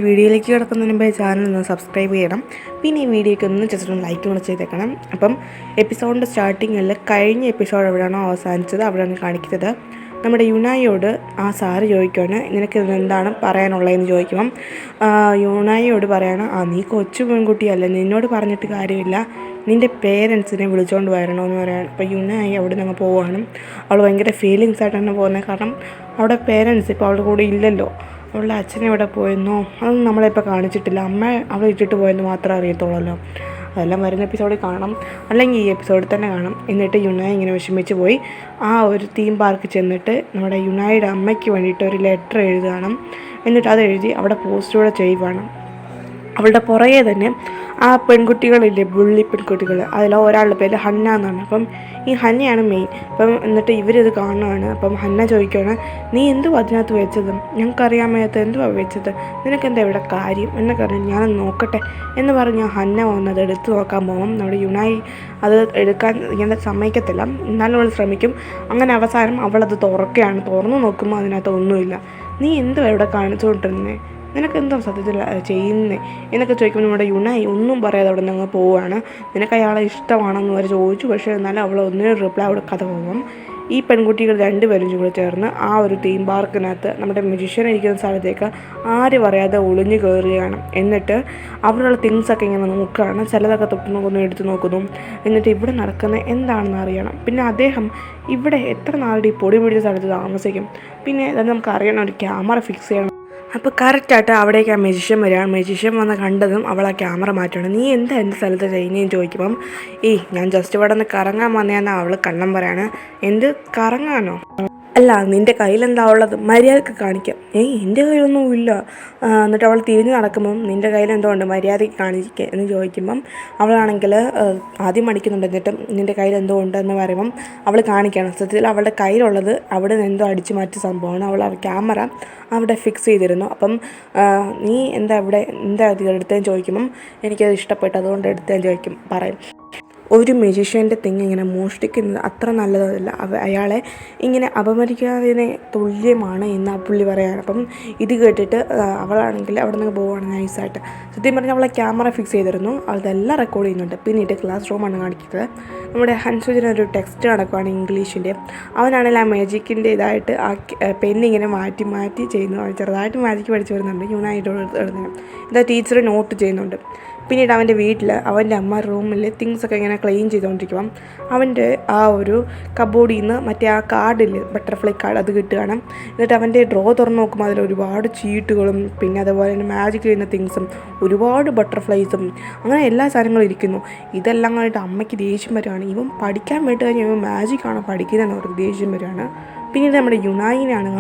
വീഡിയോയിലേക്ക് കിടക്കുന്നതിന് മുമ്പേ ചാനൽ ഒന്ന് സബ്സ്ക്രൈബ് ചെയ്യണം. പിന്നെ ഈ വീഡിയോയ്ക്ക് ഒന്ന് ജസ്റ്റ് ഒന്ന് ലൈക്ക് കൂടെ ചെയ്തേക്കണം. അപ്പം എപ്പിസോഡിൻ്റെ സ്റ്റാർട്ടിങ്ങിൽ കഴിഞ്ഞ എപ്പിസോഡ് എവിടെയാണോ അവസാനിച്ചത് അവിടെയാണ് കാണിക്കുന്നത്. നമ്മുടെ യുനായിയോട് ആ സാറ് ചോദിക്കുകയാണ്, നിനക്ക് എന്താണ് പറയാനുള്ളതെന്ന് ചോദിക്കുമ്പം യുനായിയോട് പറയാണ്, നീ കൊച്ചു പെൺകുട്ടിയല്ലേ, നിന്നോട് പറഞ്ഞിട്ട് കാര്യമില്ല, നിൻ്റെ പേരൻസിനെ വിളിച്ചുകൊണ്ട് വരണമെന്ന് പറയാണ്. അപ്പോൾ യുനായി അവിടെ നിന്ന് പോവുകയാണ്. അവൾ ഭയങ്കര ഫീലിങ്സ് ആയിട്ടാണ് പോകുന്നത്. കാരണം അവിടെ പേരൻസ് ഇപ്പോൾ അവളുടെ കൂടെ ഇല്ലല്ലോ. അവളുടെ അച്ഛനെ എവിടെ പോയെന്നോ അതൊന്നും നമ്മളിപ്പോൾ കാണിച്ചിട്ടില്ല. അമ്മ അവളെ ഇട്ടിട്ട് പോയെന്ന് മാത്രമേ അറിയത്തുള്ളല്ലോ. അതെല്ലാം വരുന്ന എപ്പിസോഡിൽ കാണാം, അല്ലെങ്കിൽ ഈ എപ്പിസോഡിൽ തന്നെ കാണാം. എന്നിട്ട് യുനായി ഇങ്ങനെ വിഷമിച്ച് പോയി ആ ഒരു തീം പാർക്ക് ചെന്നിട്ട് നമ്മുടെ യുനായിയുടെ അമ്മയ്ക്ക് വേണ്ടിയിട്ട് ഒരു ലെറ്റർ എഴുതുകയാണ്. എന്നിട്ട് അത് എഴുതി അവിടെ പോസ്റ്റൂടെ ചെയ്യുവാണ്. അവളുടെ പുറകെ തന്നെ ആ പെൺകുട്ടികളില്ലേ, ബുള്ളി പെൺകുട്ടികൾ, അതിൽ ഒരാളുടെ പേര് ഹന്ന എന്നാണ്. അപ്പം ഈ ഹന്നയാണ് മെയിൻ. അപ്പം എന്നിട്ട് ഇവരിത് കാണുകയാണ്. അപ്പം ഹന്ന ചോദിക്കുകയാണ്, നീ എന്തുവാ അതിനകത്ത് വെച്ചത്? ഞങ്ങൾക്കറിയാൻ വയ്യാത്ത എന്തുവാ വെച്ചത്? നിനക്കെന്താ ഇവിടെ കാര്യം എന്നൊക്കെ അറിയാം, ഞാനൊന്ന് നോക്കട്ടെ എന്ന് പറഞ്ഞ് ഹന്ന വന്നത് എടുത്ത് നോക്കാൻ പോകും. നമ്മുടെ യുനായി അത് എടുക്കാൻ ഇങ്ങനെ സമ്മതിക്കത്തില്ല, എന്നാലും അവൾ ശ്രമിക്കും. അങ്ങനെ അവസാനം അവളത് തുറക്കുകയാണ്. തുറന്നു നോക്കുമ്പോൾ അതിനകത്ത് ഒന്നുമില്ല. നീ എന്തുവാ ഇവിടെ കാണിച്ചുകൊണ്ടിരുന്നേ, നിനക്കെന്തോ സത്യത്തിൽ ചെയ്യുന്നേ എന്നൊക്കെ ചോദിക്കുമ്പോൾ നമ്മുടെ യുനായി ഒന്നും പറയാതെ അവിടെ നിന്ന് പോവുകയാണ്. നിനക്ക് അയാളെ ഇഷ്ടമാണെന്ന് വരെ ചോദിച്ചു. പക്ഷേ എന്നാലും അവൾ ഒന്നിനും റിപ്ലൈ കൊടുക്കാതെ പോകും. ഈ പെൺകുട്ടികൾ രണ്ടുപേരും കൂടെ ചേർന്ന് ആ ഒരു തീം പാർക്കിനകത്ത് നമ്മുടെ മ്യൂസിഷ്യൻ ഇരിക്കുന്ന സ്ഥലത്തേക്ക് ആരും പറയാതെ ഒളിഞ്ഞു കയറുകയാണ്. എന്നിട്ട് അവിടെയുള്ള തിങ്സൊക്കെ ഇങ്ങനെ നോക്കുകയാണ്. ചിലതൊക്കെ തൊട്ട് നോക്കുന്നു, എടുത്ത് നോക്കുന്നു. എന്നിട്ട് ഇവിടെ നടക്കുന്നത് എന്താണെന്ന് അറിയണം. പിന്നെ അദ്ദേഹം ഇവിടെ എത്ര നാളുടെ ഈ പൊടി പിടിച്ച സ്ഥലത്ത് താമസിക്കും? പിന്നെ അത് നമുക്ക് അറിയണം, ഒരു ക്യാമറ ഫിക്സ് ചെയ്യണം. അപ്പോൾ കറക്റ്റായിട്ട് അവിടേക്ക് ആ മെജിഷ്യൻ വരികയാണ്. മെജിഷ്യൻ വന്ന് കണ്ടതും അവൾ ആ ക്യാമറ മാറ്റുകയാണ്. നീ എന്താ എൻ്റെ സ്ഥലത്ത് ചെയ്യുന്നതെന്ന് ചോദിക്കുമ്പം ഞാൻ ജസ്റ്റ് ഇവിടെ നിന്ന് കറങ്ങാൻ വന്നതെന്നാണ് അവൾ കണ്ണം പറയാണ്. എന്ത് കറങ്ങാനോ? അല്ല, നിൻ്റെ കയ്യിലെന്താ ഉള്ളത്? മര്യാദക്ക് കാണിക്കാം. എൻ്റെ കയ്യിലൊന്നും ഇല്ല. എന്നിട്ട് അവൾ തിരിഞ്ഞ് നടക്കുമ്പം നിൻ്റെ കയ്യിലെന്തോ ഉണ്ട്, മര്യാദയ്ക്ക് കാണിക്കുക എന്ന് ചോദിക്കുമ്പം അവളാണെങ്കിൽ ആദ്യം മടിക്കുന്നുണ്ട്. എന്നിട്ടും നിൻ്റെ കയ്യിലെന്തോ ഉണ്ടെന്ന് പറയുമ്പം അവൾ കാണിക്കുകയാണ്. സത്യത്തിൽ അവളുടെ കയ്യിലുള്ളത് അവിടെ നിന്ന് എന്തോ അടിച്ചു മാറ്റിയ സംഭവമാണ്. അവൾ ക്യാമറ അവിടെ ഫിക്സ് ചെയ്തിരുന്നു. അപ്പം നീ എന്താ ഇവിടെ എന്താ ഇത് എടുത്തതെന്ന് ചോദിക്കുമ്പം എനിക്കത് ഇഷ്ടപ്പെട്ടു, അതുകൊണ്ട് എടുത്തതെന്ന് ചോദിക്കും പറയും. ഒരു മെജീഷ്യൻ്റെ തിങ് ഇങ്ങനെ മോഷ്ടിക്കുന്നത് അത്ര നല്ലതല്ല, അയാളെ ഇങ്ങനെ അപമരിക്കാതിനെ തുല്യമാണ് എന്ന് ആ പുള്ളി പറയാണ്. അപ്പം ഇത് കേട്ടിട്ട് അവളാണെങ്കിൽ അവിടെ നിന്ന് പോവുകയാണ് നൈസായിട്ട്. സത്യം പറഞ്ഞാൽ അവളെ ക്യാമറ ഫിക്സ് ചെയ്തിരുന്നു, അതെല്ലാം റെക്കോർഡ് ചെയ്യുന്നുണ്ട്. പിന്നീട് ക്ലാസ് റൂമാണ് കാണിക്കുന്നത്. നമ്മുടെ ഹൻസുജിനൊരു ടെക്സ്റ്റ് നടക്കുവാണ് ഇംഗ്ലീഷിൻ്റെ. അവനാണെങ്കിൽ ആ മാജിക്കിൻ്റെ ഇതായിട്ട് ആ പെന്നിങ്ങനെ മാറ്റി മാറ്റി ചെയ്യുന്നു. ചെറുതായിട്ട് മാജിക്ക് പഠിച്ചു വരുന്നുണ്ട്. യുനായിട്ട് എഴുതുന്നത് ഇതാ ടീച്ചർ നോട്ട് ചെയ്യുന്നുണ്ട്. പിന്നീട് അവൻ്റെ വീട്ടിൽ അവൻ്റെ അമ്മ റൂമിൽ തിങ്സൊക്കെ ഇങ്ങനെ ക്ലീൻ ചെയ്തുകൊണ്ടിരിക്കുമ്പം അവൻ്റെ ആ ഒരു കബോർഡിൽ നിന്ന് മറ്റേ ആ കാർഡിൽ ബട്ടർഫ്ലൈ കാർഡ് അത് കിട്ടുകയാണ്. എന്നിട്ട് അവൻ്റെ ഡ്രോ തുറന്ന് നോക്കുമ്പോൾ അതിൽ ഒരുപാട് ചീട്ടുകളും പിന്നെ അതുപോലെ തന്നെ മാജിക് ചെയ്യുന്ന തിങ്സും ഒരുപാട് ബട്ടർഫ്ലൈസും അങ്ങനെ എല്ലാ സാധനങ്ങളും ഇരിക്കുന്നു. ഇതെല്ലാം കണ്ടിട്ട് അമ്മയ്ക്ക് ദേഷ്യം വരികയാണ്. ഇവൻ പഠിക്കാൻ വേണ്ടി കഴിഞ്ഞാൽ ഇവൻ മാജിക്കാണ് പഠിക്കുന്നതെന്ന് അവർക്ക് ദേഷ്യം വരികയാണ്. പിന്നീട് നമ്മുടെ യുനായിനാണ്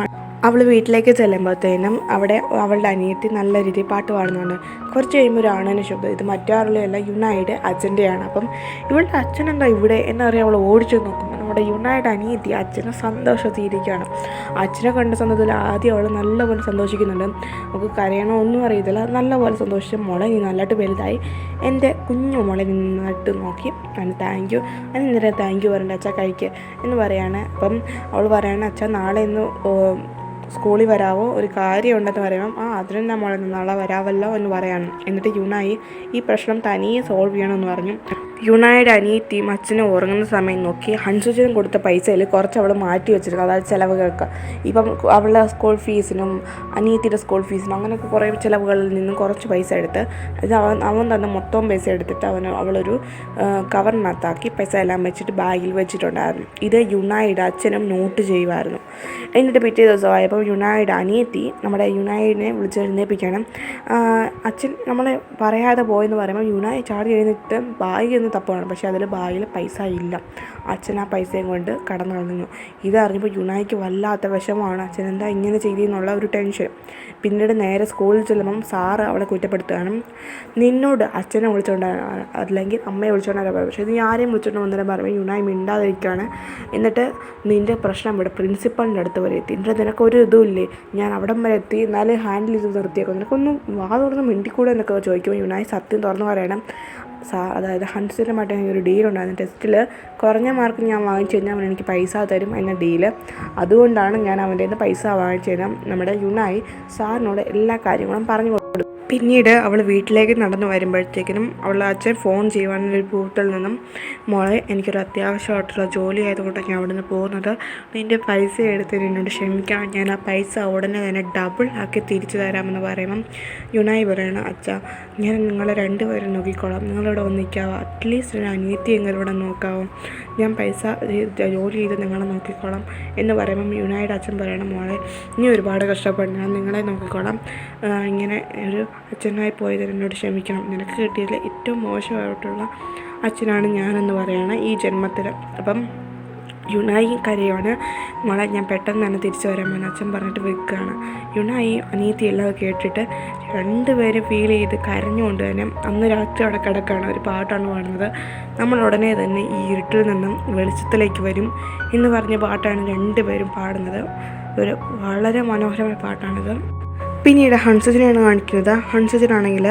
അവൾ വീട്ടിലേക്ക് ചെല്ലുമ്പോഴത്തേനും അവിടെ അവളുടെ അനിയത്തി നല്ല രീതിയിൽ പാട്ട് പാടുന്നുണ്ട്. കുറച്ച് കഴിയുമ്പോൾ ഒരു ആണിന് ശബ്ദം. ഇത് മറ്റാരുടെയല്ല, യുനായിയുടെ അച്ഛൻ്റെയാണ്. അപ്പം ഇവളുടെ അച്ഛനെന്താ ഇവിടെ എന്നറിയാം. അവൾ ഓടിച്ചു നോക്കുമ്പോൾ നമ്മുടെ യുനായിയുടെ അനിയത്തി അച്ഛനെ സന്തോഷത്തിയിരിക്കുകയാണ്. അച്ഛനെ കണ്ട സന്തോഷത്തിൽ ആദ്യം അവൾ നല്ലപോലെ സന്തോഷിക്കുന്നുണ്ട്. നമുക്ക് കരയണോ ഒന്നും അറിയത്തില്ല, നല്ലപോലെ സന്തോഷിച്ച് മോളെ നീ നല്ലതായിട്ട് വലുതായി, എൻ്റെ കുഞ്ഞു മോളെ നന്നായിട്ട് നോക്കി, അതിന് താങ്ക് യു, അതിന് നേരെ താങ്ക് യു പറയണ്ട അച്ഛാ കഴിക്കുക എന്ന് പറയാണ്. അപ്പം അവൾ പറയാണ്, അച്ഛാ നാളെ ഇന്ന് സ്കൂളിൽ വരാവോ, ഒരു കാര്യമുണ്ടെന്ന് പറയുമ്പം അതിന് നമ്മളെ നാളെ വരാമല്ലോ എന്ന് പറയാണ്. എന്നിട്ട് യുനായി ഈ പ്രശ്നം തനിയെ സോൾവ് ചെയ്യണമെന്ന് പറഞ്ഞു. യുനായിയുടെ അനിയത്തിയും അച്ഛനും ഉറങ്ങുന്ന സമയം നോക്കി ഹൻസുജിനും കൊടുത്ത പൈസയിൽ കുറച്ച് അവൾ മാറ്റി വെച്ചിരുന്നു, അതായത് ചിലവുകൾക്ക്. ഇപ്പം അവളുടെ സ്കൂൾ ഫീസിനും അനിയത്തിയുടെ സ്കൂൾ ഫീസിനും അങ്ങനെയൊക്കെ കുറേ ചിലവുകളിൽ നിന്നും കുറച്ച് പൈസ എടുത്ത് ഇത് അവൻ തന്നെ മൊത്തം പൈസ എടുത്തിട്ട് അവളൊരു കവറിനകത്താക്കി പൈസ എല്ലാം വെച്ചിട്ട് ബാഗിൽ വെച്ചിട്ടുണ്ടായിരുന്നു. ഇത് യുനായിയുടെ അച്ഛനും നോട്ട് ചെയ്യുമായിരുന്നു. എന്നിട്ട് പിറ്റേ ദിവസമായപ്പോൾ യുനായിയുടെ അനിയത്തി നമ്മുടെ യുനായിനെ വിളിച്ച് എഴുന്നേൽപ്പിക്കണം. അച്ഛൻ നമ്മളെ പറയാതെ പോയെന്ന് പറയുമ്പോൾ യുനായി ചാടി എഴുന്നിട്ട് ബാഗ് തപ്പുകയാണ്. പക്ഷേ അതിൽ ബാഗിൽ പൈസ ഇല്ല. അച്ഛൻ ആ പൈസയും കൊണ്ട് കടന്നു കളഞ്ഞു. ഇതറിഞ്ഞപ്പോൾ യുനായിക്ക് വല്ലാത്ത വിഷമമാണ്. അച്ഛൻ എന്താ ഇങ്ങനെ ചെയ്തെന്നുള്ള ഒരു ടെൻഷൻ. പിന്നീട് നേരെ സ്കൂളിൽ ചെല്ലുമ്പം സാറ് അവളെ കുറ്റപ്പെടുത്തുകയാണ്. നിന്നോട് അച്ഛനെ വിളിച്ചുകൊണ്ട് അല്ലെങ്കിൽ അമ്മയെ വിളിച്ചുകൊണ്ടാണ് പറയുന്നത്, പക്ഷേ നീ ആരെയും വിളിച്ചുകൊണ്ട് വന്നേരം പറയുമ്പോൾ യുനായി മിണ്ടാതിരിക്കുകയാണ്. എന്നിട്ട് നിൻ്റെ പ്രശ്നം ഇവിടെ പ്രിൻസിപ്പളിൻ്റെ അടുത്ത് വരെ എത്തി. എന്നിട്ട് നിനക്കൊരു ഇതുമില്ലേ, ഞാൻ അവിടം വരെ എത്തി എന്നാലും ഹാൻഡിൽ ചെയ്ത് നിർത്തിയേക്കും, നിനക്കൊന്നും വാ തുറന്ന് മിണ്ടിക്കൂടെ എന്നൊക്കെ ചോദിക്കുമ്പോൾ യുനായി സത്യം തുറന്ന് പറയണം. അതായത് ഹൻസിനുമായിട്ട് ഒരു ഡീലുണ്ടായിരുന്നു. ടെസ്റ്റിൽ കുറഞ്ഞ മാർക്ക് ഞാൻ വാങ്ങിച്ചു കഴിഞ്ഞാൽ അവൻ എനിക്ക് പൈസ തരും എന്ന ഡീല്. അതുകൊണ്ടാണ് ഞാൻ അവൻ്റെ നിന്ന് പൈസ വാങ്ങിച്ചു തരാം. നമ്മുടെ യുനായി സാറിനോട് എല്ലാ കാര്യങ്ങളും പറഞ്ഞു കൊടുക്കും. പിന്നീട് അവൾ വീട്ടിലേക്ക് നടന്നു വരുമ്പോഴത്തേക്കിനും അവളുടെ അച്ഛൻ ഫോൺ ചെയ്യുവാനൊരു ബൂത്തിൽ നിന്നും, മോളെ എനിക്കൊരു അത്യാവശ്യമായിട്ടുള്ള ജോലി ആയതുകൊണ്ട് ഞാൻ അവിടെ നിന്ന് പോകുന്നത്, നിൻ്റെ പൈസ എടുത്തതിന് എന്നോട് ക്ഷമിക്കണം, ഞാൻ ആ പൈസ ഉടനെ തന്നെ ഡബിൾ ആക്കി തിരിച്ചു തരാമെന്ന് പറയുമ്പം യുനായി പറയണം, അച്ഛാ ഞാൻ നിങ്ങളെ രണ്ടുപേരും നോക്കിക്കോളാം, നിങ്ങളിവിടെ വന്നിരിക്കാവോ, അറ്റ്ലീസ്റ്റ് ഒരു അനിയത്തിയെങ്കിലും ഇവിടെ നോക്കാവോ, ഞാൻ പൈസ ജോലി ചെയ്ത് നിങ്ങളെ നോക്കിക്കോളാം എന്ന് പറയുമ്പം യുനായിയുടെ അച്ഛൻ പറയണം, മോളെ നീ ഒരുപാട് കഷ്ടപ്പെടണം, ഞാൻ നിങ്ങളെ നോക്കിക്കോളാം, ഇങ്ങനെ ഒരു അച്ഛനായി പോയതിന് എന്നോട് ക്ഷമിക്കണം, നിനക്ക് കിട്ടിയതിൽ ഏറ്റവും മോശമായിട്ടുള്ള അച്ഛനാണ് ഞാനെന്ന് പറയുകയാണ് ഈ ജന്മത്തിൽ. അപ്പം യുനായി കരയാണ്, മോളെ ഞാൻ പെട്ടെന്ന് തന്നെ തിരിച്ചു വരാമെന്ന് അച്ഛൻ പറഞ്ഞിട്ട് വെക്കുകയാണ്. യുനായി അനിയത്തി എല്ലാം കേട്ടിട്ട് രണ്ടുപേരും ഫീൽ ചെയ്ത് കരഞ്ഞുകൊണ്ട് തന്നെ അന്ന് രാത്രി അവിടെ കിടക്കുകയാണ്. ഒരു പാട്ടാണ് പാടുന്നത്, നമ്മൾ ഉടനെ തന്നെ ഈ ഇരുട്ടിൽ നിന്നും വെളിച്ചത്തിലേക്ക് വരും എന്ന് പറഞ്ഞ പാട്ടാണ് രണ്ടുപേരും പാടുന്നത്. ഒരു വളരെ മനോഹരമായ പാട്ടാണിത്. പിന്നീട് ഹൻസജിനെയാണ് കാണിക്കുന്നത്. ഹൻസജിനാണെങ്കിൽ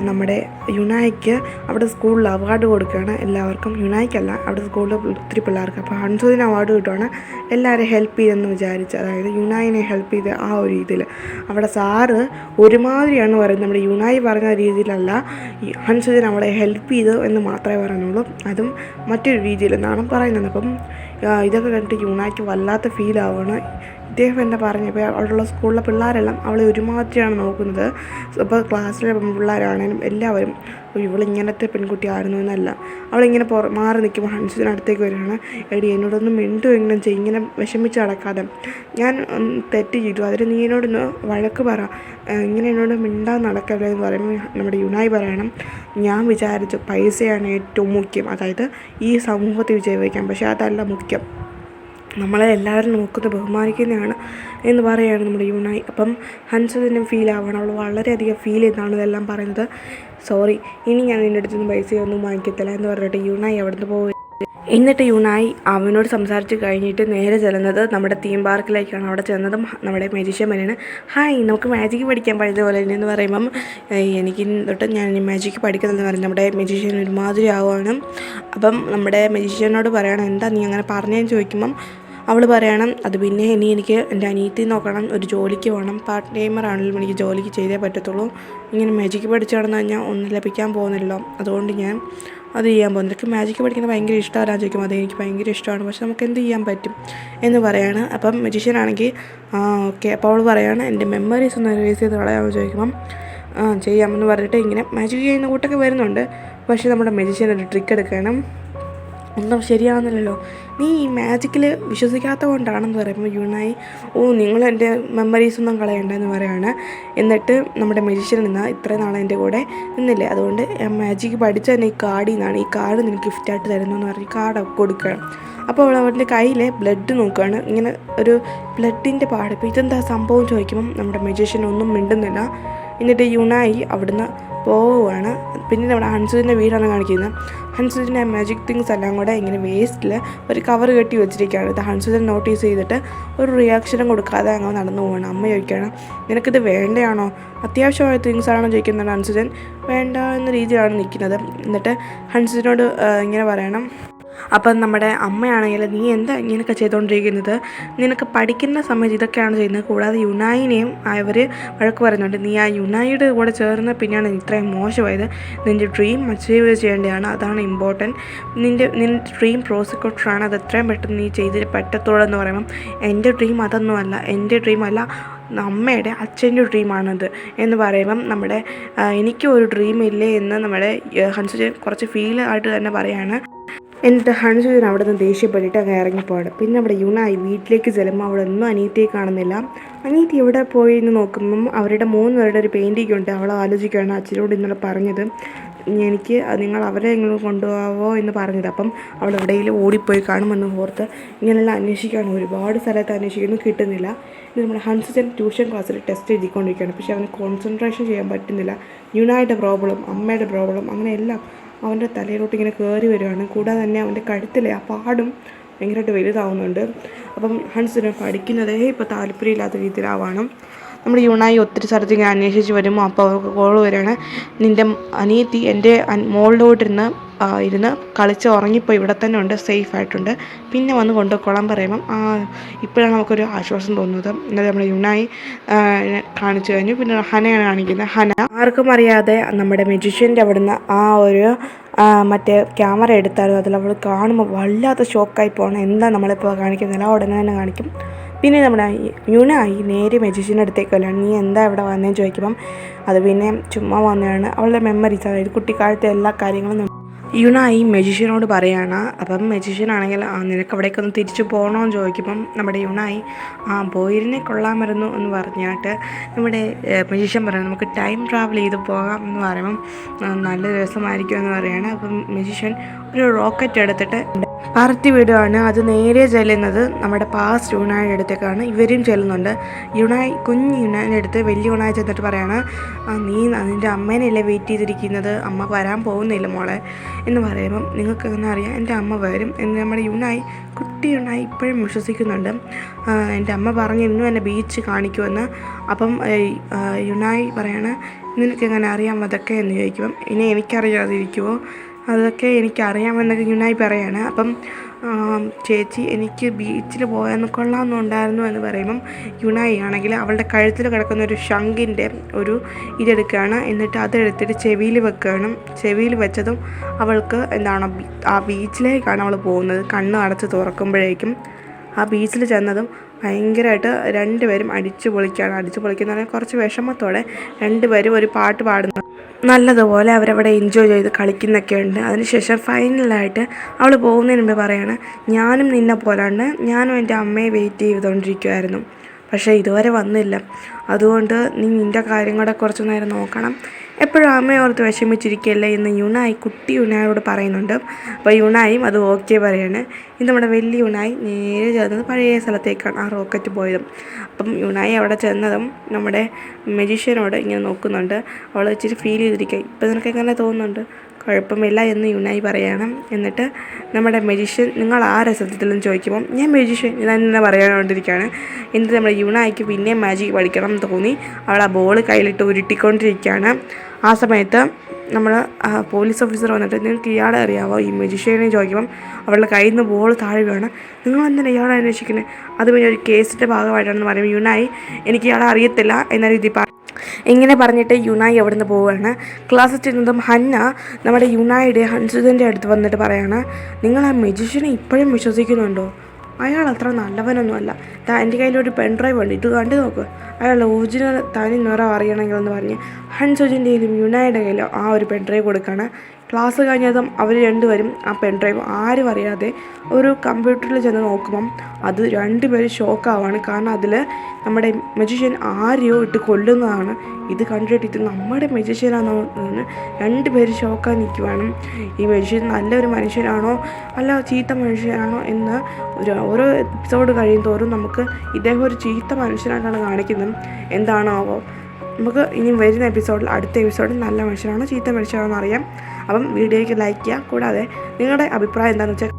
നമ്മുടെ യുനായിക്ക് അവിടെ സ്കൂളിൽ അവാർഡ് കൊടുക്കുകയാണ് എല്ലാവർക്കും. യുനായിക്കല്ല, അവിടെ സ്കൂളിൽ ഒത്തിരി പിള്ളേർക്ക്. അപ്പോൾ ഹൻസജിന് അവാർഡ് കിട്ടുവാണ് എല്ലാവരെയും ഹെൽപ്പ് ചെയ്തെന്ന് വിചാരിച്ച്, അതായത് യുനായിനെ ഹെൽപ്പ് ചെയ്ത് ആ ഒരു രീതിയിൽ. അവിടെ സാറ് ഒരുമാതിരിയാണ് പറയുന്നത്, നമ്മുടെ യുനായി പറഞ്ഞ രീതിയിലല്ല ഹൻസജിന് അവളെ ഹെൽപ്പ് ചെയ്തു എന്ന് മാത്രമേ പറയുന്നുള്ളൂ, അതും മറ്റൊരു രീതിയിലെന്നാണ് പറയുന്നത്. അപ്പം ഇതൊക്കെ കണ്ടിട്ട് യുനായിക്ക് വല്ലാത്ത ഫീലാവുകയാണ്. ഇദ്ദേഹം എന്താ പറഞ്ഞപ്പോൾ അവിടെയുള്ള സ്കൂളിലെ പിള്ളേരെല്ലാം അവളെ ഒരുമാതിരിയാണ് നോക്കുന്നത്. അപ്പോൾ ക്ലാസ്സിലെ പിള്ളേരാണേലും എല്ലാവരും ഇവളിങ്ങനത്തെ പെൺകുട്ടിയായിരുന്നു എന്നല്ല, അവളിങ്ങനെ മാറി നിൽക്കുമ്പോൾ ഹൻസിന് അടുത്തേക്ക് വരികയാണ്, എടി എന്നോടൊന്നും മിണ്ടുമെങ്കിലും ചെയ്യും, ഇങ്ങനെ വിഷമിച്ച് നടക്കാതെ, ഞാൻ തെറ്റ് ചെയ്തു, അതിന് നീ എന്നോടൊന്ന് വഴക്ക് പറ, ഇങ്ങനെ എന്നോട് മിണ്ടാൻ നടക്കല്ലേ എന്ന് പറയുമ്പോൾ നമ്മുടെ യുനായി പറയണം, ഞാൻ വിചാരിച്ചു പൈസയാണ് ഏറ്റവും മുഖ്യം, അതായത് ഈ സമൂഹത്തിൽ വിജയിക്കാൻ, പക്ഷേ അതല്ല മുഖ്യം, നമ്മളെ എല്ലാവരും നോക്കുന്നത് ബഹുമാനിക്കുന്നതാണ് എന്ന് പറയുകയാണ് നമ്മുടെ യുനായി. അപ്പം ഹൻസജിനും ഫീൽ ആവണം, അവൾ വളരെയധികം ഫീൽ ചെയ്താണ് ഇതെല്ലാം പറയുന്നത്. സോറി, ഇനി ഞാൻ നിൻ്റെ അടുത്ത് നിന്ന് പൈസയൊന്നും വാങ്ങിക്കത്തില്ല എന്ന് പറഞ്ഞിട്ട് യുനായി അവിടെ നിന്ന് പോവുക. എന്നിട്ട് യുനായി അവനോട് സംസാരിച്ച് കഴിഞ്ഞിട്ട് നേരെ ചെല്ലുന്നത് നമ്മുടെ തീം പാർക്കിലേക്കാണ്. അവിടെ ചെന്നതും നമ്മുടെ മജീഷ്യൻ പറയാണ്, ഹായ് നമുക്ക് മാജിക്ക് പഠിക്കാൻ പഴയതുപോലെ തന്നെ എന്ന് പറയുമ്പം എനിക്ക് തൊട്ട് ഞാൻ മാജിക്ക് പഠിക്കുന്നതെന്ന് പറഞ്ഞ് നമ്മുടെ മജീഷ്യൻ ഒരുമാതിരി ആവുകയാണ്. അപ്പം നമ്മുടെ മജീഷ്യനോട് പറയണം, എന്താ നീ അങ്ങനെ പറഞ്ഞതെന്ന് ചോദിക്കുമ്പം അവൾ പറയണം, അത് പിന്നെ ഇനി എനിക്ക് എൻ്റെ അനിയത്തി നോക്കണം, ഒരു ജോലിക്ക് പോകണം, പാർട്ട് ടൈമർ ആണെങ്കിലും എനിക്ക് ജോലിക്ക് ചെയ്തേ പറ്റത്തുള്ളൂ, ഇങ്ങനെ മാജിക്ക് പഠിച്ചു നടന്നു കഴിഞ്ഞാൽ ഒന്നും ലഭിക്കാൻ പോകുന്നില്ലല്ലോ, അതുകൊണ്ട് ഞാൻ അത് ചെയ്യാൻ പോകുന്നു, എനിക്ക് മാജിക്ക് പഠിക്കുന്നത് ഭയങ്കര ഇഷ്ടമല്ല ചോദിക്കും, അത് എനിക്ക് ഭയങ്കര ഇഷ്ടമാണ്, പക്ഷെ നമുക്ക് എന്ത് ചെയ്യാൻ പറ്റും എന്ന് പറയാണ്. അപ്പം മജീഷ്യനാണെങ്കിൽ ഓക്കെ. അപ്പോൾ അവൾ പറയാണ്, എൻ്റെ മെമ്മറീസ് ഒന്ന് റിവൈസ് ചെയ്ത് കളയാമെന്ന് ചോദിക്കുമ്പം ചെയ്യാമെന്ന് പറഞ്ഞിട്ട് ഇങ്ങനെ മാജിക്ക് ചെയ്യുന്ന കൂട്ടൊക്കെ വരുന്നുണ്ട്. പക്ഷേ നമ്മുടെ മജീഷ്യൻ ഒരു ട്രിക്ക് എടുക്കണം, ഒന്നും ശരിയാവുന്നില്ലല്ലോ, നീ ഈ മാജിക്കിൽ വിശ്വസിക്കാത്തത് കൊണ്ടാണെന്ന് പറയുമ്പോൾ യുനായി, നിങ്ങൾ എൻ്റെ മെമ്മറീസൊന്നും കളയണ്ടെന്ന് പറയുകയാണ്. എന്നിട്ട് നമ്മുടെ മജീഷ്യൻ നിന്നാൽ ഇത്രയും നാളെ എൻ്റെ കൂടെ നിന്നില്ലേ, അതുകൊണ്ട് മാജിക്ക് പഠിച്ച തന്നെ ഈ കാർഡിൽ നിന്നാണ്, ഈ കാർഡ് നിനക്ക് ഗിഫ്റ്റായിട്ട് തരുന്നു എന്ന് പറഞ്ഞ് കാർഡ് കൊടുക്കുകയാണ്. അപ്പോൾ അവൾ അവരുടെ കയ്യിലെ ബ്ലഡ് നോക്കുകയാണ്, ഇങ്ങനെ ഒരു ബ്ലഡിൻ്റെ പാട്. ഇപ്പോൾ ഇതെന്താ സംഭവം ചോദിക്കുമ്പം നമ്മുടെ മജീഷ്യൻ ഒന്നും മിണ്ടുന്നില്ല. എന്നിട്ട് യുനായി അവിടുന്ന് പോവുകയാണ്. പിന്നെ നമ്മുടെ ഹൻസുജിൻ്റെ വീടാണ് കാണിക്കുന്നത്. ഹൻസുജിൻ്റെ മാജിക് തിങ്സ് എല്ലാം കൂടെ ഇങ്ങനെ വേസ്റ്റിൽ ഒരു കവർ കെട്ടി വെച്ചിരിക്കുകയാണ്. ഇത് ഹൻസുജിൻ നോട്ടീസ് ചെയ്തിട്ട് ഒരു റിയാക്ഷനും കൊടുക്കാതെ അങ്ങനെ നടന്നു പോവുകയാണ്. അമ്മ ചോദിക്കുകയാണ്, നിനക്കിത് വേണ്ടയാണോ, അത്യാവശ്യമായ തിങ്സ് ആണോ ചോദിക്കുന്നത്. ഹൻസുജിൻ വേണ്ട എന്ന രീതിയിലാണ് നിൽക്കുന്നത്. എന്നിട്ട് ഹൻസുജിനോട് ഇങ്ങനെ പറയണം, അപ്പം നമ്മുടെ അമ്മയാണെങ്കിൽ നീ എന്താ ഇങ്ങനെയൊക്കെ ചെയ്തുകൊണ്ടിരിക്കുന്നത്, നിനക്ക് പഠിക്കുന്ന സമയത്ത് ഇതൊക്കെയാണ് ചെയ്യുന്നത്, കൂടാതെ യുനായിനെയും അവർ വഴക്ക് പറയുന്നുണ്ട്, നീ ആ യുനായിയുടെ കൂടെ ചേർന്ന് പിന്നെയാണ് ഇത്രയും മോശമായത്, നിൻ്റെ ഡ്രീം അച്ചീവ് ചെയ്യേണ്ടതാണ്, അതാണ് ഇമ്പോർട്ടൻറ്റ്, നിൻ്റെ ഡ്രീം പ്രോസിക്യൂട്ടറാണ്, അത് എത്രയും പെട്ടെന്ന് നീ ചെയ്തിട്ട് പറ്റത്തുള്ളൂ എന്ന് പറയുമ്പം എൻ്റെ ഡ്രീം അതൊന്നുമല്ല, എൻ്റെ ഡ്രീം അല്ല, അമ്മയുടെ അച്ഛൻ്റെ ഡ്രീമാണത് എന്ന് പറയുമ്പം നമ്മുടെ എനിക്കും ഒരു ഡ്രീം ഇല്ലേ എന്ന് നമ്മുടെ ഹൻസുജൻ കുറച്ച് ഫീൽ ആയിട്ട് തന്നെ പറയാണ്. എന്നിട്ട് ഹൻസുജൻ അവിടെ നിന്ന് ദേഷ്യപ്പെട്ടിട്ട് അങ്ങ് ഇറങ്ങിപ്പോവാണ്. പിന്നെ അവിടെ യുനായി വീട്ടിലേക്ക് ചെല്ലുമ്പോൾ അവിടെ ഒന്നും അനിയത്തിയെ കാണുന്നില്ല. അനിയത്തി എവിടെ പോയി എന്ന് നോക്കുമ്പം അവരുടെ 3 പേരുടെ ഒരു പെയിൻറ്റിംഗ് ഉണ്ട്. അവൾ ആലോചിക്കുകയാണ് അച്ഛനോട് ഇന്നലെ പറഞ്ഞത്, എനിക്ക് നിങ്ങൾ അവരെ എങ്ങനെ കൊണ്ടുപോകാവോ എന്ന് പറഞ്ഞത്. അപ്പം അവൾ എവിടെയെങ്കിലും ഓടിപ്പോയി കാണുമെന്ന് ഓർത്ത് ഇങ്ങനെല്ലാം അന്വേഷിക്കുകയാണ്. ഒരുപാട് സ്ഥലത്ത് അന്വേഷിക്കുന്നു, കിട്ടുന്നില്ല. ഇത് നമ്മുടെ ഹൻസുജൻ ട്യൂഷൻ ക്ലാസ്സിൽ ടെസ്റ്റ് എഴുതിക്കൊണ്ടിരിക്കുകയാണ്. പക്ഷേ അവന് കോൺസെൻട്രേഷൻ ചെയ്യാൻ പറ്റുന്നില്ല. യുനായുടെ പ്രോബ്ലം, അമ്മയുടെ പ്രോബ്ലം, അങ്ങനെ എല്ലാം അവൻ്റെ തലയിലോട്ട് ഇങ്ങനെ കയറി വരുവാണ്. കൂടാതെ തന്നെ അവൻ്റെ കഴുത്തിലെ ആ പാടും ഭയങ്കരമായിട്ട് വലുതാവുന്നുണ്ട്. അപ്പം ഹൻസുജൻ പഠിക്കുന്നതേ ഇപ്പോൾ താല്പര്യമില്ലാത്ത രീതിയിലാവാണ്. നമ്മുടെ യൂണായി ഒത്തിരി സ്ഥലത്ത് ഇങ്ങനെ അന്വേഷിച്ച് വരുമ്പോൾ അപ്പോൾ അവർക്ക് കോൾ വരികയാണ്, നിൻ്റെ അനിയത്തി എൻ്റെ മോളിലോട്ടിരുന്ന് കളിച്ച് ഉറങ്ങിപ്പോയി, ഇവിടെ തന്നെ ഉണ്ട്, സേഫ് ആയിട്ടുണ്ട്, പിന്നെ വന്ന് കൊണ്ടുപോയിക്കോളാൻ പറയുമ്പം ഇപ്പോഴാണ് നമുക്കൊരു ആശ്വാസം തോന്നുന്നത്. എന്നത് നമ്മുടെ യുണായി കാണിച്ചു കഴിഞ്ഞു. പിന്നെ ഹനയാണ് കാണിക്കുന്നത്. ഹന ആർക്കും അറിയാതെ നമ്മുടെ മെജിഷ്യൻ്റെ അവിടുന്ന് ഒരു മറ്റേ ക്യാമറ എടുത്താലും അതിൽ അവൾ കാണുമ്പോൾ വല്ലാത്ത ഷോക്കായി പോകണം. എന്താ നമ്മളിപ്പോൾ കാണിക്കുന്നില്ല, ഉടനെ തന്നെ കാണിക്കും. പിന്നെ നമ്മുടെ യുണായി നേരെ മെജിഷ്യൻ്റെ അടുത്തേക്ക് വരികയാണ്. നീ എന്താ ഇവിടെ വന്നതെന്ന് ചോദിക്കുമ്പം അത് പിന്നെ ചുമ്മാ വന്നതാണ്, അവളുടെ മെമ്മറീസ്, അതായത് കുട്ടിക്കാലത്തെ എല്ലാ കാര്യങ്ങളും യുണായി മെജിഷ്യനോട് പറയുകയാണ്. അപ്പം മെജിഷ്യനാണെങ്കിൽ നിനക്ക് അവിടേക്ക് ഒന്ന് തിരിച്ചു പോകണമെന്ന് ചോദിക്കുമ്പം നമ്മുടെ യുണായി പോയിരുന്നേ കൊള്ളാമായിരുന്നു എന്ന് പറഞ്ഞിട്ട് നമ്മുടെ മെജിഷ്യൻ പറയുന്നത് നമുക്ക് ടൈം ട്രാവൽ ചെയ്ത് പോകാം എന്ന് പറയുമ്പം നല്ല രസമായിരിക്കും എന്ന് പറയുകയാണ്. അപ്പം മെജിഷ്യൻ ഒരു റോക്കറ്റ് എടുത്തിട്ട് പറത്തി വിടുകയാണ്. അത് നേരെ ചെല്ലുന്നത് നമ്മുടെ പാസ്റ്റ് യുണായിയുടെ അടുത്തേക്കാണ്. ഇവരും ചെല്ലുന്നുണ്ട്. കുഞ്ഞ് യുണായിൻ്റെ അടുത്ത് വലിയ യുണായി ചെന്നിട്ട് പറയാണ്, നീ നിൻ്റെ അമ്മേനെയല്ലേ വെയിറ്റ് ചെയ്തിരിക്കുന്നത്, അമ്മ വരാൻ പോകുന്നില്ല മോളെ എന്ന് പറയുമ്പം നിങ്ങൾക്ക് എങ്ങനെ അറിയാം എൻ്റെ അമ്മ വരും എന്ന് നമ്മുടെ യുണായി, കുട്ടി യുണായി ഇപ്പോഴും വിശ്വസിക്കുന്നുണ്ട്. എൻ്റെ അമ്മ പറഞ്ഞു ഇന്നും എന്നെ ബീച്ച് കാണിക്കുമെന്ന്. അപ്പം യുണായി പറയാണ്, നിനക്കെങ്ങനെ അറിയാം അതൊക്കെ എന്ന് ചോദിക്കുമ്പം ഇനി എനിക്കറിയാതിരിക്കുമോ, അതൊക്കെ എനിക്കറിയാമെന്നൊക്കെ യുണായി പറയാണ്. അപ്പം ചേച്ചി എനിക്ക് ബീച്ചിൽ പോയാൽ കൊള്ളാമെന്നുണ്ടായിരുന്നു എന്ന് പറയുമ്പം യുണായി ആണെങ്കിൽ അവളുടെ കഴുത്തിൽ കിടക്കുന്ന ഒരു ശംഖിൻ്റെ ഒരു ഇതെടുക്കുകയാണ്. എന്നിട്ട് അതെടുത്തിട്ട് ചെവിയിൽ വെക്കുകയാണ്. ചെവിയിൽ വെച്ചതും അവൾക്ക് എന്താണ് ആ ബീച്ചിലേക്കാണ് അവൾ പോകുന്നത്. കണ്ണ് അടച്ച് തുറക്കുമ്പോഴേക്കും ആ ബീച്ചിൽ ചെന്നതും ഭയങ്കരമായിട്ട് രണ്ടുപേരും അടിച്ചു പൊളിക്കുന്ന കുറച്ച് വിഷമത്തോടെ രണ്ടുപേരും ഒരു പാട്ട് പാടുന്നു. നല്ലതുപോലെ അവരവിടെ എൻജോയ് ചെയ്ത് കളിക്കുന്നൊക്കെ ഉണ്ട്. അതിനുശേഷം ഫൈനലായിട്ട് അവൾ പോകുന്നതിന് മുമ്പ് പറയാണ്, ഞാനും നിന്നെ പോലാണ്ട് ഞാനും എൻ്റെ അമ്മയെ വെയിറ്റ് ചെയ്തുകൊണ്ടിരിക്കുമായിരുന്നു, പക്ഷേ ഇതുവരെ വന്നില്ല, അതുകൊണ്ട് നീ നിൻ്റെ കാര്യം കൂടെ കുറച്ച് നേരം നോക്കണം, എപ്പോഴും അമ്മയോർത്ത് വിഷമിച്ചിരിക്കുകയല്ലേ എന്ന് യുണായി കുട്ടി യുണായിയോട് പറയുന്നുണ്ട്. അപ്പോൾ യുണായും അത് ഓക്കെ പറയാണ്. ഇത് നമ്മുടെ വലിയ യുണായി നേരെ ചെന്നത് പഴയ സ്ഥലത്തേക്കാണ്, ആ റോക്കറ്റ് പോയതും. അപ്പം യുണായി അവിടെ ചെന്നതും നമ്മുടെ മെജിഷ്യനോട് ഇങ്ങനെ നോക്കുന്നുണ്ട്. അവൾ ഇച്ചിരി ഫീൽ ചെയ്തിരിക്കുക, ഇപ്പം നിനക്ക് എങ്ങനെ തോന്നുന്നുണ്ട്, കുഴപ്പമില്ല എന്ന് യുണായി പറയണം. എന്നിട്ട് നമ്മുടെ മെജിഷ്യൻ നിങ്ങൾ ആരാ സത്യത്തിലെന്ന് ചോദിക്കുമ്പം ഞാൻ മെജിഷ്യൻ ഇതെന്നെ പറയാനോണ്ടിരിക്കുകയാണ്. എന്നിട്ട് നമ്മുടെ യുണായിക്ക് പിന്നെയും മാജിക് പഠിക്കണം എന്ന് തോന്നി അവൾ ആ ബോൾ കയ്യിലിട്ട് ഉരുട്ടിക്കൊണ്ടിരിക്കുകയാണ്. ആ സമയത്ത് നമ്മൾ പോലീസ് ഓഫീസർ വന്നിട്ട് നിങ്ങൾക്ക് ഇയാളെ അറിയാമോ ഈ മെജിഷ്യനെ ചോദിക്കുമ്പം അവളുടെ കയ്യിൽ നിന്ന് ബോൾ താഴെ വീണ്, നിങ്ങൾ എന്തിനാണ് ഇയാളെ അന്വേഷിക്കുന്നത്, അത് പിന്നെ ഒരു കേസിൻ്റെ ഭാഗമായിട്ടാണെന്ന് പറയുമ്പോൾ യുണായി എനിക്ക് ഇയാളെ അറിയത്തില്ല എന്ന രീതിയിൽ ഇങ്ങനെ പറഞ്ഞിട്ട് യുണായി അവിടെ നിന്ന് പോവുകയാണ്. ക്ലാസ്സിൽ ചെന്നതും ഹന്ന നമ്മുടെ യുണായിയുടെ ഹൻസുദൻ്റെ അടുത്ത് വന്നിട്ട് പറയാണ്, നിങ്ങൾ ആ മെജിഷ്യനെ ഇപ്പോഴും വിശ്വസിക്കുന്നുണ്ടോ, അയാൾ അത്ര നല്ലവനൊന്നുമല്ല, എൻ്റെ കയ്യിലൊരു പെൺഡ്രൈവ് ഉണ്ട്, ഇത് കണ്ടു നോക്ക്, അയാളുടെ ഒറിജിനൽ തനി നിറം അറിയണമെങ്കിൽ എന്ന് പറഞ്ഞ് ഹൻസുജിൻ്റെ കയ്യിലും യുണായിയുടെ കയ്യിലും ആ ഒരു പെൺഡ്രൈവ് കൊടുക്കുകയാണ്. ക്ലാസ് കഴിഞ്ഞതും അവർ രണ്ടുപേരും ആ പെൺഡ്രൈവ് ആരും അറിയാതെ ഒരു കമ്പ്യൂട്ടറിൽ ചെന്ന് നോക്കുമ്പം അത് രണ്ടുപേരും ഷോക്കാവാണ്. കാരണം അതിൽ നമ്മുടെ മെജിഷ്യൻ ആരെയോ ഇട്ട് കൊല്ലുന്നതാണ്. ഇത് കണ്ടിട്ട് ഇത് നമ്മുടെ മെജിഷ്യനാണെന്ന് രണ്ടുപേരും ഷോക്കാൻ നിൽക്കുവാണ്. ഈ മെജിഷ്യൻ നല്ലൊരു മനുഷ്യനാണോ അല്ല ചീത്ത മനുഷ്യനാണോ എന്ന് ഓരോ എപ്പിസോഡ് കഴിയും തോറും നമുക്ക് ഇദ്ദേഹം ഒരു ചീത്ത മനുഷ്യനായിട്ടാണ് കാണിക്കുന്നത്. എന്താണോ നമുക്ക് ഇനി വരുന്ന എപ്പിസോഡിൽ അടുത്ത എപ്പിസോഡിൽ നല്ല മനുഷ്യനാണോ ചീത്ത മനുഷ്യനാണോ എന്നറിയാം. അപ്പം വീഡിയോയ്ക്ക് ലൈക്ക് ചെയ്യുക. കൂടാതെ നിങ്ങളുടെ അഭിപ്രായം എന്താണെന്ന് വെച്ചാൽ